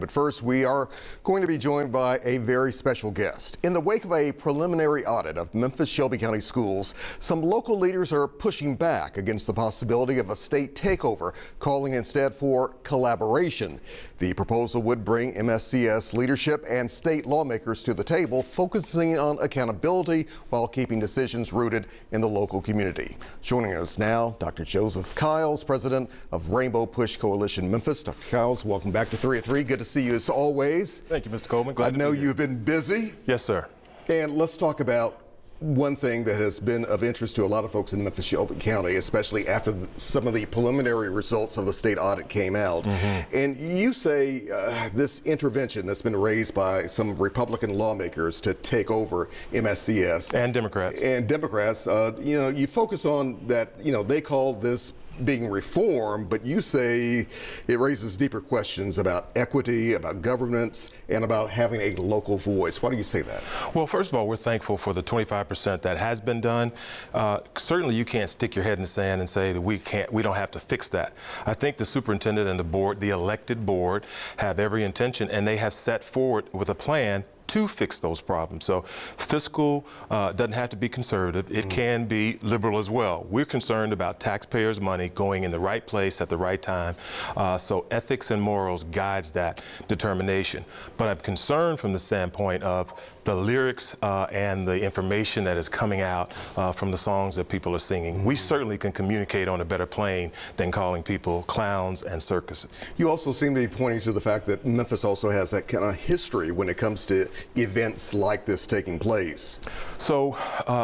But first, we are going to be joined by a very special guest. In the wake of a preliminary audit of Memphis-Shelby County schools, some local leaders are pushing back against the possibility of a state takeover, calling instead for collaboration. The proposal would bring MSCS leadership and state lawmakers to the table, focusing on accountability while keeping decisions rooted in the local community. Joining us now, Dr. Joseph Kiles, president of Rainbow Push Coalition Memphis. Dr. Kiles, welcome back to 3 at 3. Good to see you as always. Thank you, Mr. Coleman. Glad I know you've been busy. Yes, sir. And let's talk about one thing that has been of interest to a lot of folks in Memphis-Shelby County, especially after some of the preliminary results of the state audit came out. And you say this intervention that's been raised by some Republican lawmakers to take over MSCS. And Democrats. And Democrats, you focus on that, they call this being reform, but you say it raises deeper questions about equity, about governance, and about having a local voice. Why do you say that? Well, first of all, we're thankful for the 25% that has been done. Certainly, you can't stick your head in the sand and say that we don't have to fix that. I think the superintendent and the board, the elected board, have every intention, and they have set forward with a plan to fix those problems. So fiscal doesn't have to be conservative. It can be liberal as well. We're concerned about taxpayers' money going in the right place at the right time. So ethics and morals guides that determination. But I'm concerned from the standpoint of the lyrics and the information that is coming out from the songs that people are singing. We certainly can communicate on a better plane than calling people clowns and circuses. You also seem to be pointing to the fact that Memphis also has that kind of history when it comes to events like this taking place. So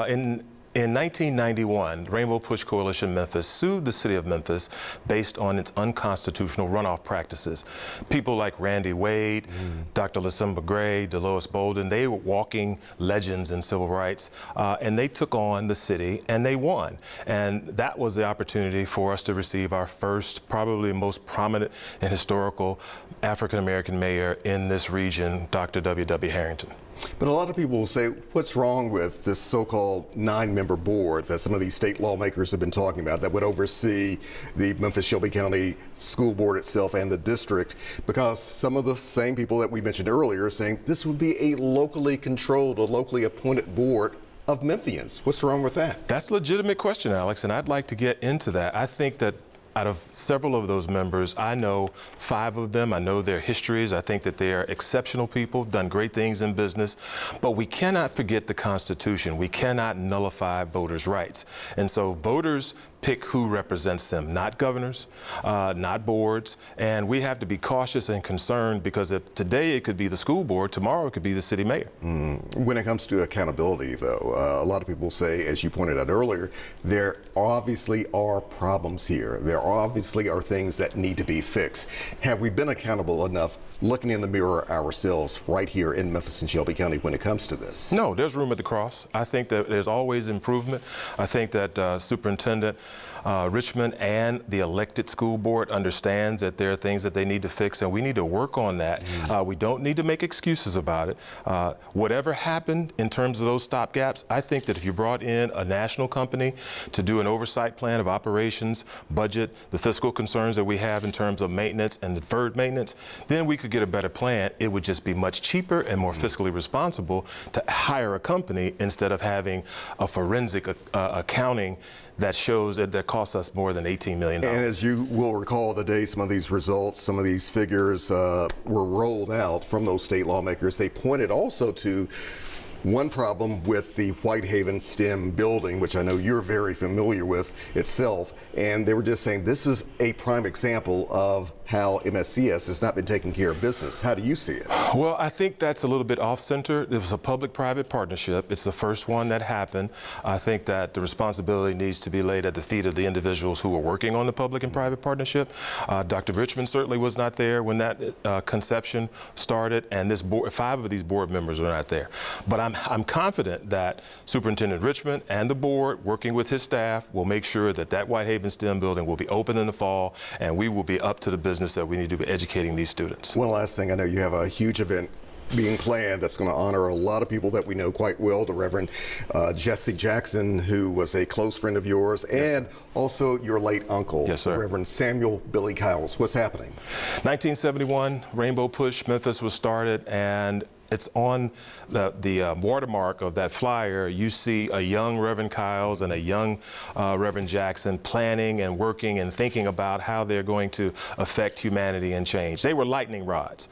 in 1991, Rainbow Push Coalition Memphis sued the city of Memphis based on its unconstitutional runoff practices. People like Randy Wade, Dr. Lysimba Gray, Delois Bolden, they were walking legends in civil rights, and they took on the city and they won. And that was the opportunity for us to receive our first, probably most prominent and historical African-American mayor in this region, Dr. W.W. Harrington. But a lot of people will say, what's wrong with this so-called 9-member board that some of these state lawmakers have been talking about that would oversee the Memphis-Shelby County School Board itself and the district? Because some of the same people that we mentioned earlier are saying this would be a locally controlled, a locally appointed board of Memphians. What's wrong with that? That's a legitimate question, Alex, and I'd like to get into that. I think that out of several of those members, I know 5 of them. I know their histories. I think that they are exceptional people, done great things in business. But we cannot forget the Constitution. We cannot nullify voters' rights. And so voters pick who represents them, not governors, not boards. And we have to be cautious and concerned because if today it could be the school board, tomorrow it could be the city mayor. When it comes to accountability, though, a lot of people say, as you pointed out earlier, there obviously are problems here. There obviously are things that need to be fixed. Have we been accountable enough looking in the mirror ourselves right here in Memphis and Shelby County when it comes to this? No, there's room at the cross. I think that there's always improvement. I think that Superintendent Richmond and the elected school board understands that there are things that they need to fix, and we need to work on that. We don't need to make excuses about it. Whatever happened in terms of those stopgaps, I think that if you brought in a national company to do an oversight plan of operations, budget, the fiscal concerns that we have in terms of maintenance and deferred maintenance, then we could get a better plan. It would just be much cheaper and more fiscally responsible to hire a company instead of having a forensic accounting that shows that costs us more than $18 million. And as you will recall, the day some of these results, some of these figures were rolled out from those state lawmakers, they pointed also to one problem with the Whitehaven STEM building, which I know you're very familiar with itself, and they were just saying this is a prime example of how MSCS has not been taking care of business. How do you see it? Well, I think that's a little bit off-center. It was a public-private partnership. It's the first one that happened. I think that the responsibility needs to be laid at the feet of the individuals who are working on the public and private partnership. Dr. Richmond certainly was not there when that conception started, and this board, 5 of these board members are not there. But I'm confident that Superintendent Richmond and the board, working with his staff, will make sure that that Whitehaven STEM building will be open in the fall, and we will be up to the business that we need to be educating these students. One last thing, I know you have a huge event being planned that's going to honor a lot of people that we know quite well. The Reverend Jesse Jackson, who was a close friend of yours, and also your late uncle, Yes, sir. Reverend Samuel Billy Kyles. What's happening? 1971, Rainbow Push Memphis was started, and it's on the watermark of that flyer. You see a young Reverend Kyles and a young Reverend Jackson planning and working and thinking about how they're going to affect humanity and change. They were lightning rods,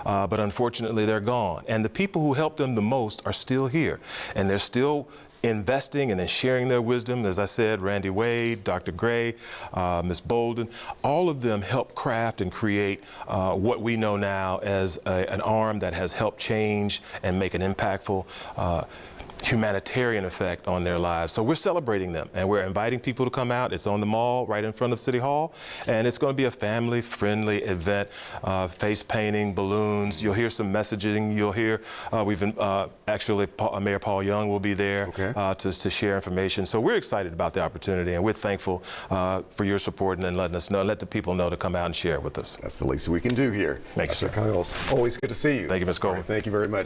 but unfortunately they're gone. And the people who helped them the most are still here, and they're still investing and then sharing their wisdom. As I said, Randy Wade, Dr. Gray, Ms. Bolden, all of them helped craft and create what we know now as an arm that has helped change and make an impactful humanitarian effect on their lives. So we're celebrating them, and we're inviting people to come out. It's on the mall right in front of City Hall, and it's going to be a family-friendly event, face painting, balloons. You'll hear some messaging. You'll hear, actually, Mayor Paul Young will be there to share information. So we're excited about the opportunity, and we're thankful for your support and then letting us know, let the people know to come out and share it with us. That's the least we can do here. Thank you, sir. Dr. Kyles, always good to see you. Thank you, Ms. Coleman. Thank you very much.